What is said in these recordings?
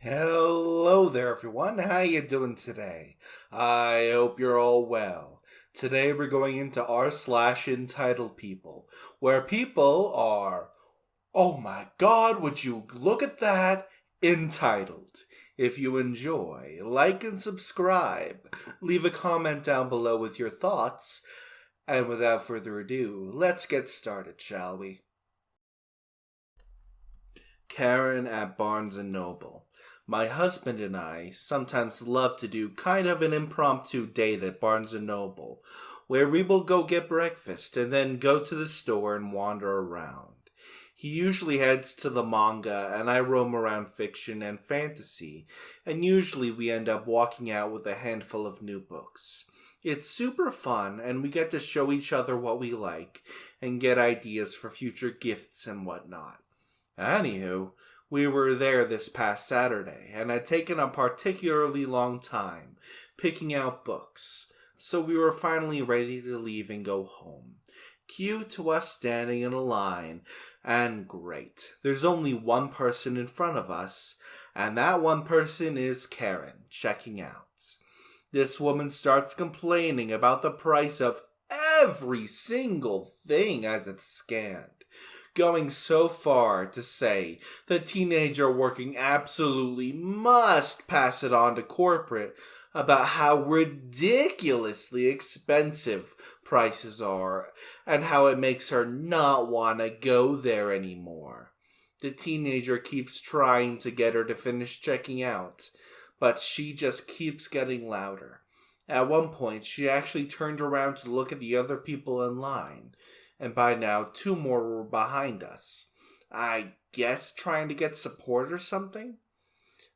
Hello there, everyone. How you doing today? I hope you're all well. Today we're going into r/entitled people, where people are, oh my god, would you look at that, entitled. If you enjoy, like and subscribe. Leave a comment down below with your thoughts. And without further ado, let's get started, shall we? Karen at Barnes & Noble. My husband and I sometimes love to do kind of an impromptu date at Barnes & Noble, where we will go get breakfast and then go to the store and wander around. He usually heads to the manga and I roam around fiction and fantasy, and usually we end up walking out with a handful of new books. It's super fun and we get to show each other what we like and get ideas for future gifts and whatnot. Anywho, we were there this past Saturday and had taken a particularly long time picking out books, so we were finally ready to leave and go home. Cue to us standing in a line, and great, there's only one person in front of us, and that one person is Karen, checking out. This woman starts complaining about the price of every single thing as it's scanned, going so far to say the teenager working absolutely must pass it on to corporate about how ridiculously expensive prices are and how it makes her not want to go there anymore. The teenager keeps trying to get her to finish checking out, but she just keeps getting louder. At one point, she actually turned around to look at the other people in line, and by now 2 more were behind us. I guess trying to get support or something?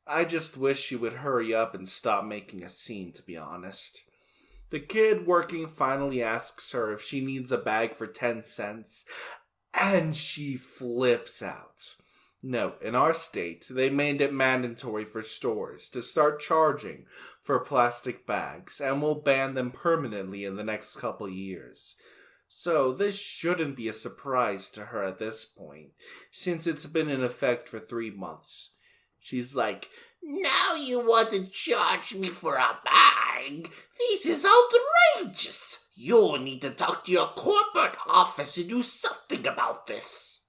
I just wish she would hurry up and stop making a scene, to be honest. The kid working finally asks her if she needs a bag for 10 cents, and she flips out. Note, in our state, they made it mandatory for stores to start charging for plastic bags and will ban them permanently in the next couple years. So this shouldn't be a surprise to her at this point, since it's been in effect for 3 months. She's like, "Now you want to charge me for a bag? This is outrageous! You need to talk to your corporate office to do something about this."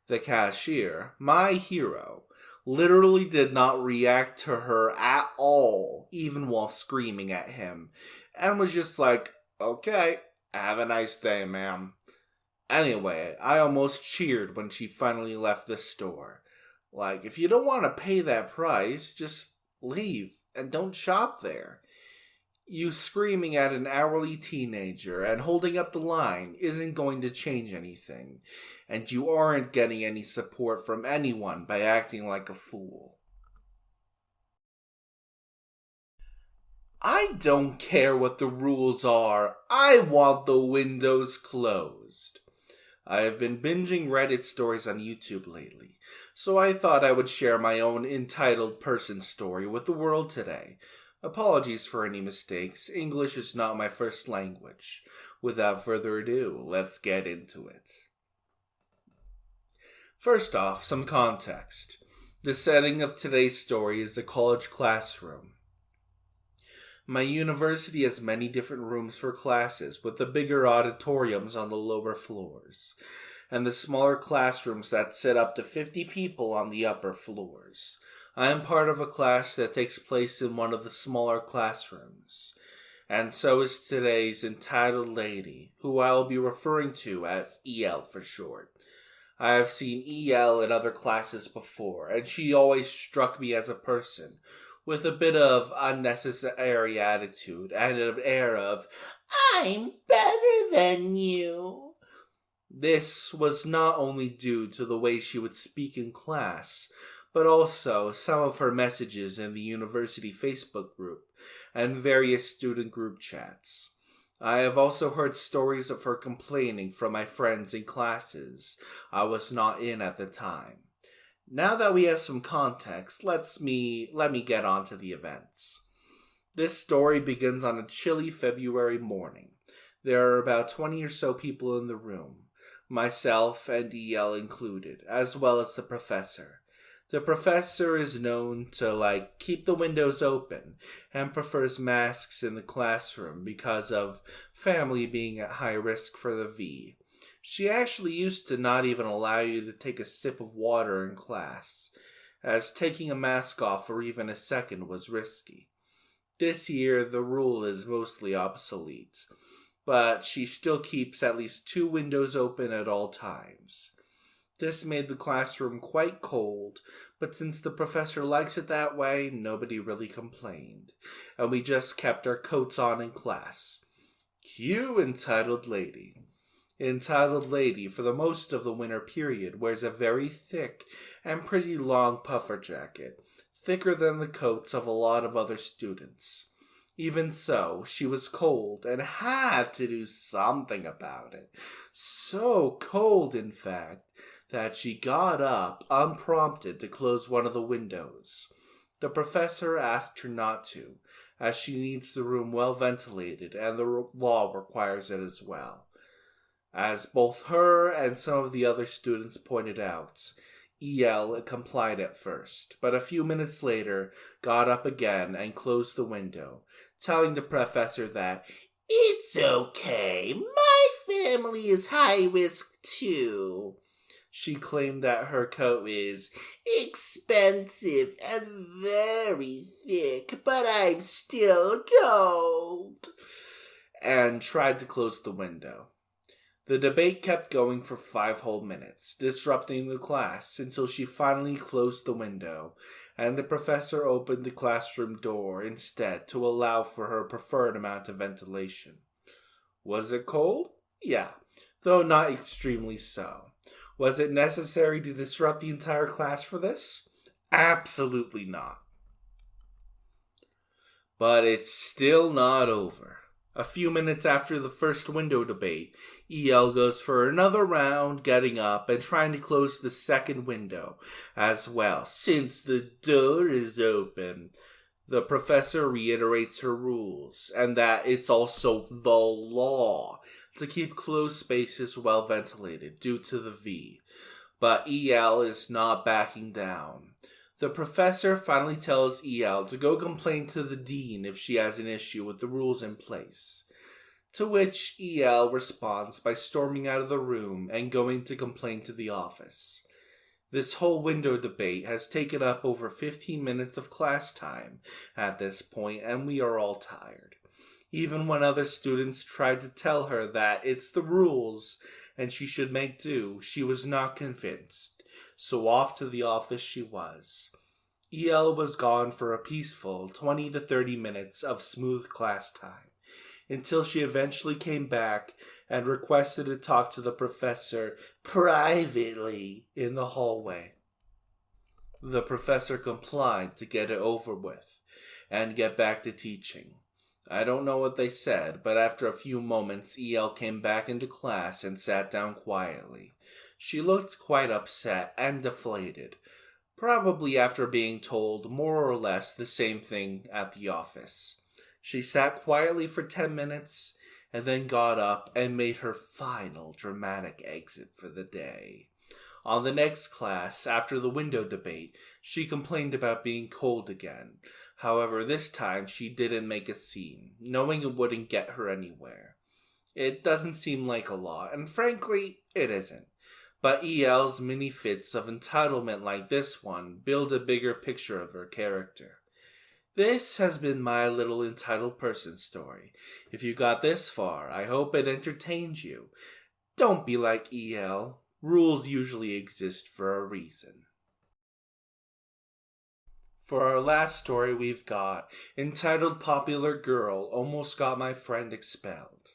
The cashier, my hero, literally did not react to her at all, even while screaming at him, and was just like, okay. Have a nice day, ma'am. Anyway, I almost cheered when she finally left the store. Like, if you don't want to pay that price, just leave and don't shop there. You screaming at an hourly teenager and holding up the line isn't going to change anything, and you aren't getting any support from anyone by acting like a fool. I don't care what the rules are. I want the windows closed. I have been binging Reddit stories on YouTube lately, so I thought I would share my own entitled person story with the world today. Apologies for any mistakes. English is not my first language. Without further ado, let's get into it. First off, some context. The setting of today's story is a college classroom. My university has many different rooms for classes, with the bigger auditoriums on the lower floors, and the smaller classrooms that sit up to 50 people on the upper floors. I am part of a class that takes place in one of the smaller classrooms, and so is today's entitled lady, who I will be referring to as EL for short. I have seen EL in other classes before, and she always struck me as a person with a bit of unnecessary attitude and an air of, "I'm better than you." This was not only due to the way she would speak in class, but also some of her messages in the university Facebook group and various student group chats. I have also heard stories of her complaining from my friends in classes I was not in at the time. Now that we have some context, let me get on to the events. This story begins on a chilly February morning. There are about 20 or so people in the room, myself and EL included, as well as the professor. The professor is known to keep the windows open and prefers masks in the classroom because of family being at high risk for the V. She actually used to not even allow you to take a sip of water in class, as taking a mask off for even a second was risky. This year, the rule is mostly obsolete, but she still keeps at least 2 windows open at all times. This made the classroom quite cold, but since the professor likes it that way, nobody really complained, and we just kept our coats on in class. Cue Entitled Lady. Entitled Lady, for the most of the winter period, wears a very thick and pretty long puffer jacket, thicker than the coats of a lot of other students. Even so, she was cold and had to do something about it. So cold, in fact, that she got up unprompted to close one of the windows. The professor asked her not to, as she needs the room well ventilated and the law requires it as well. As both her and some of the other students pointed out, EL complied at first, but a few minutes later got up again and closed the window, telling the professor that "It's okay, my family is high risk too." She claimed that her coat is expensive and very thick, but I'm still cold, and tried to close the window. The debate kept going for 5 whole minutes, disrupting the class until she finally closed the window, and the professor opened the classroom door instead to allow for her preferred amount of ventilation. Was it cold? Yeah, though not extremely so. Was it necessary to disrupt the entire class for this? Absolutely not. But it's still not over. A few minutes after the first window debate, EL goes for another round, getting up and trying to close the second window as well, since the door is open. The professor reiterates her rules, and that it's also the law to keep closed spaces well ventilated due to the V. But EL is not backing down. The professor finally tells EL to go complain to the dean if she has an issue with the rules in place. To which EL responds by storming out of the room and going to complain to the office. This whole window debate has taken up over 15 minutes of class time at this point, and we are all tired. Even when other students tried to tell her that it's the rules and she should make do, she was not convinced, so off to the office she was. EL was gone for a peaceful 20 to 30 minutes of smooth class time, until she eventually came back and requested to talk to the professor privately in the hallway. The professor complied to get it over with and get back to teaching. I don't know what they said, but after a few moments, EL came back into class and sat down quietly. She looked quite upset and deflated, probably after being told more or less the same thing at the office. She sat quietly for 10 minutes and then got up and made her final dramatic exit for the day. On the next class, after the window debate, she complained about being cold again. However, this time she didn't make a scene, knowing it wouldn't get her anywhere. It doesn't seem like a lot, and frankly, it isn't. But EL's mini fits of entitlement like this one build a bigger picture of her character. This has been my little entitled person story. If you got this far, I hope it entertained you. Don't be like EL. Rules usually exist for a reason. For our last story we've got, entitled Popular Girl Almost Got My Friend Expelled.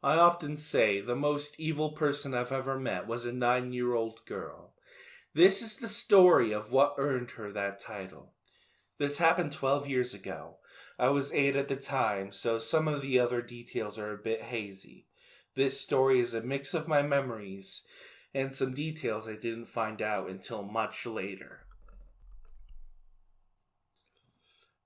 I often say the most evil person I've ever met was a 9-year-old girl. This is the story of what earned her that title. This happened 12 years ago. I was 8 at the time, so some of the other details are a bit hazy. This story is a mix of my memories and some details I didn't find out until much later.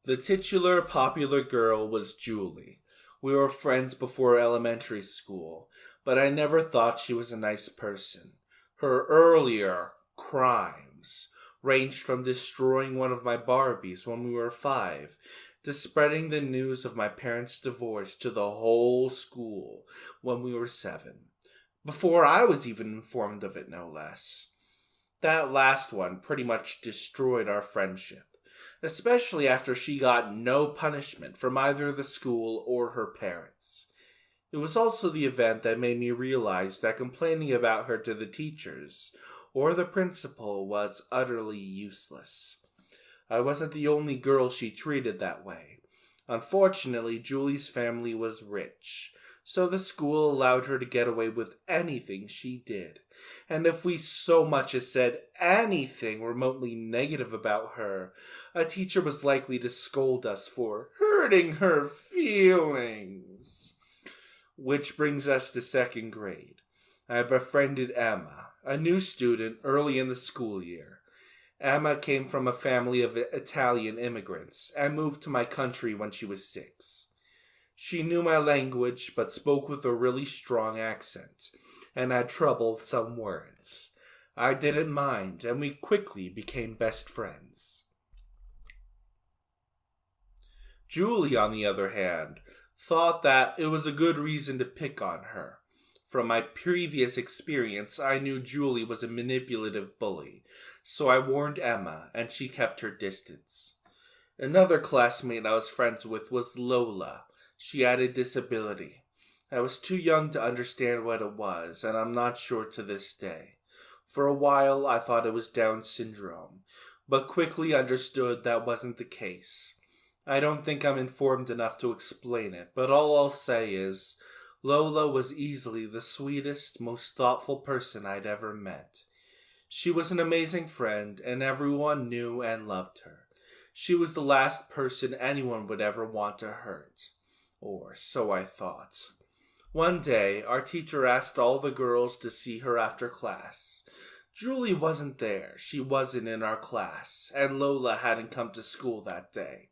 The titular popular girl was Julie. We were friends before elementary school, but I never thought she was a nice person. Her earlier crimes ranged from destroying one of my Barbies when we were 5 to spreading the news of my parents' divorce to the whole school when we were 7, before I was even informed of it, no less. That last one pretty much destroyed our friendship, especially after she got no punishment from either the school or her parents. It was also the event that made me realize that complaining about her to the teachers or the principal was utterly useless. I wasn't the only girl she treated that way. Unfortunately, Julie's family was rich, so the school allowed her to get away with anything she did. And if we so much as said anything remotely negative about her, a teacher was likely to scold us for hurting her feelings. Which brings us to 2nd grade. I befriended Emma, a new student early in the school year. Emma came from a family of Italian immigrants and moved to my country when she was 6. She knew my language but spoke with a really strong accent and had trouble with some words. I didn't mind, and we quickly became best friends. Julie, on the other hand, thought that it was a good reason to pick on her. From my previous experience, I knew Julie was a manipulative bully, so I warned Emma, and she kept her distance. Another classmate I was friends with was Lola. She had a disability. I was too young to understand what it was, and I'm not sure to this day. For a while, I thought it was Down syndrome, but quickly understood that wasn't the case. I don't think I'm informed enough to explain it, but all I'll say is, Lola was easily the sweetest, most thoughtful person I'd ever met. She was an amazing friend, and everyone knew and loved her. She was the last person anyone would ever want to hurt. Or so I thought. One day, our teacher asked all the girls to see her after class. Julie wasn't there, she wasn't in our class, and Lola hadn't come to school that day.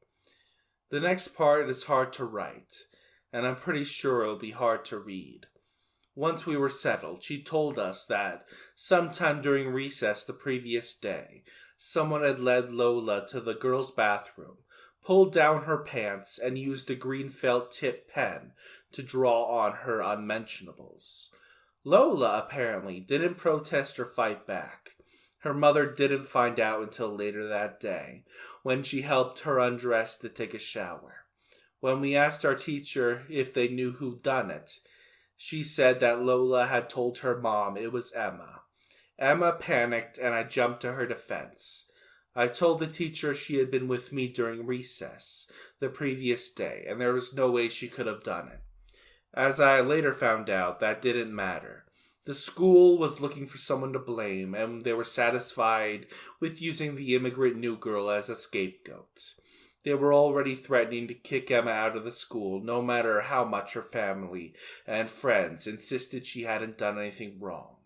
The next part is hard to write, and I'm pretty sure it'll be hard to read. Once we were settled, she told us that sometime during recess the previous day, someone had led Lola to the girls' bathroom, pulled down her pants, and used a green felt tip pen to draw on her unmentionables. Lola, apparently, didn't protest or fight back. Her mother didn't find out until later that day, when she helped her undress to take a shower. When we asked our teacher if they knew who'd done it, she said that Lola had told her mom it was Emma. Emma panicked, and I jumped to her defense. I told the teacher she had been with me during recess the previous day, and there was no way she could have done it. As I later found out, that didn't matter. The school was looking for someone to blame, and they were satisfied with using the immigrant new girl as a scapegoat. They were already threatening to kick Emma out of the school, no matter how much her family and friends insisted she hadn't done anything wrong.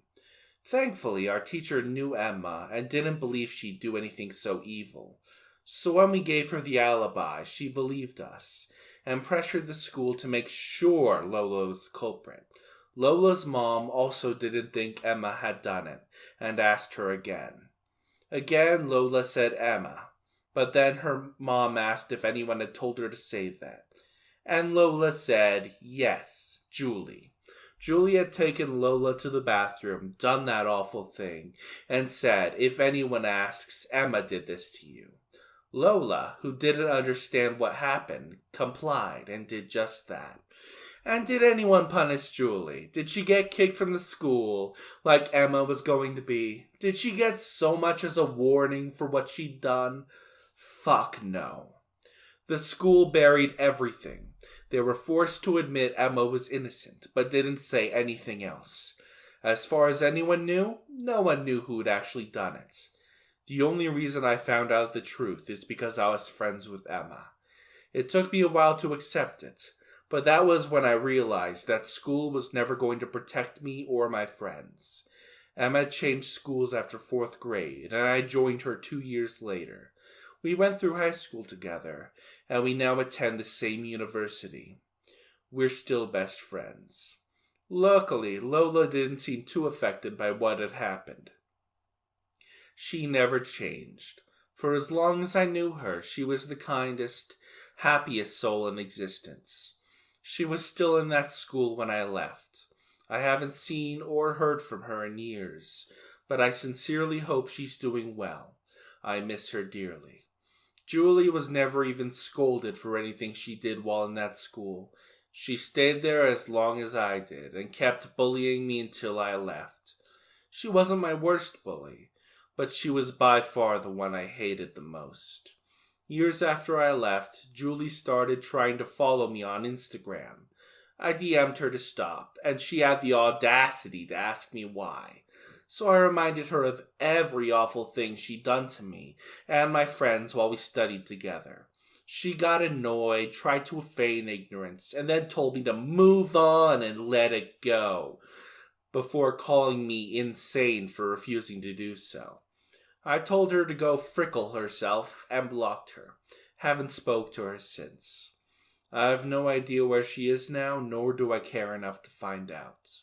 Thankfully, our teacher knew Emma and didn't believe she'd do anything so evil. So when we gave her the alibi, she believed us and pressured the school to make sure Lola was the culprit. Lola's mom also didn't think Emma had done it and asked her again. Again, Lola said Emma, but then her mom asked if anyone had told her to say that. And Lola said, yes, Julie. Julie had taken Lola to the bathroom, done that awful thing, and said, if anyone asks, Emma did this to you. Lola, who didn't understand what happened, complied and did just that. And did anyone punish Julie? Did she get kicked from the school like Emma was going to be? Did she get so much as a warning for what she'd done? Fuck no. The school buried everything. They were forced to admit Emma was innocent, but didn't say anything else. As far as anyone knew, no one knew who'd actually done it. The only reason I found out the truth is because I was friends with Emma. It took me a while to accept it, but that was when I realized that school was never going to protect me or my friends. Emma changed schools after 4th grade, and I joined her 2 years later. We went through high school together, and we now attend the same university. We're still best friends. Luckily, Lola didn't seem too affected by what had happened. She never changed. For as long as I knew her, she was the kindest, happiest soul in existence. She was still in that school when I left. I haven't seen or heard from her in years, but I sincerely hope she's doing well. I miss her dearly. Julie was never even scolded for anything she did while in that school. She stayed there as long as I did and kept bullying me until I left. She wasn't my worst bully, but she was by far the one I hated the most. Years after I left, Julie started trying to follow me on Instagram. I DM'd her to stop, and she had the audacity to ask me why. So I reminded her of every awful thing she'd done to me and my friends while we studied together. She got annoyed, tried to feign ignorance, and then told me to move on and let it go, before calling me insane for refusing to do so. I told her to go frickle herself and blocked her. Haven't spoke to her since. I have no idea where she is now, nor do I care enough to find out.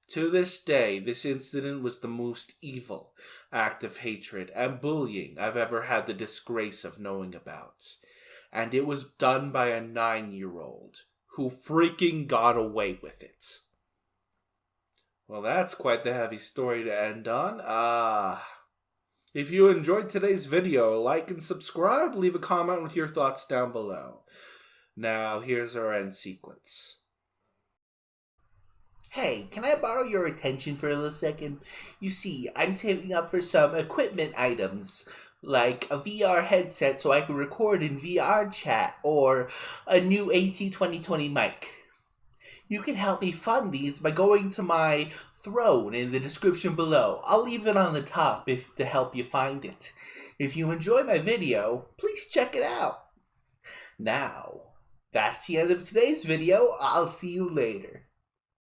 To this day, this incident was the most evil act of hatred and bullying I've ever had the disgrace of knowing about. And it was done by a 9-year-old who freaking got away with it. Well, that's quite the heavy story to end on. If you enjoyed today's video, like and subscribe, leave a comment with your thoughts down below. Now, here's our end sequence. Hey, can I borrow your attention for a little second? You see, I'm saving up for some equipment items, like a VR headset so I can record in VR chat, or a new AT2020 mic. You can help me fund these by going to my throne in the description below. I'll leave it on the top to help you find it. If you enjoy my video, please check it out. Now, that's the end of today's video. I'll see you later.